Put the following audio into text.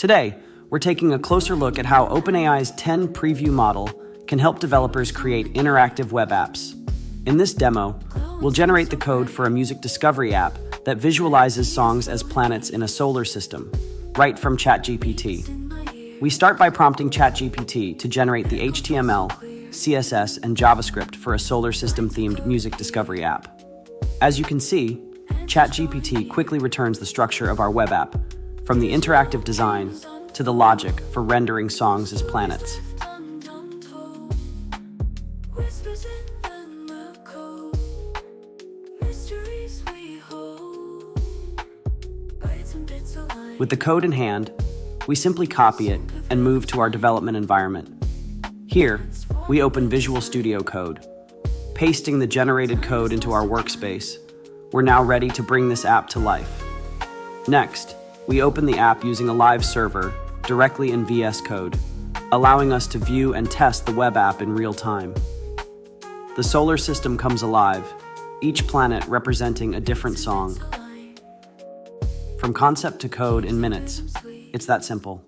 Today, we're taking a closer look at how OpenAI's 10 preview model can help developers create interactive web apps. In this demo, we'll generate the code for a music discovery app that visualizes songs as planets in a solar system, right from ChatGPT. We start by prompting ChatGPT to generate the HTML, CSS, and JavaScript for a solar system-themed music discovery app. As you can see, ChatGPT quickly returns the structure of our web app, from the interactive design to the logic for rendering songs as planets. With the code in hand, we simply copy it and move to our development environment. Here, we open Visual Studio Code. Pasting the generated code into our workspace, we're now ready to bring this app to life. Next, we open the app using a live server directly in VS Code, allowing us to view and test the web app in real time. The solar system comes alive, each planet representing a different song. From concept to code in minutes, it's that simple.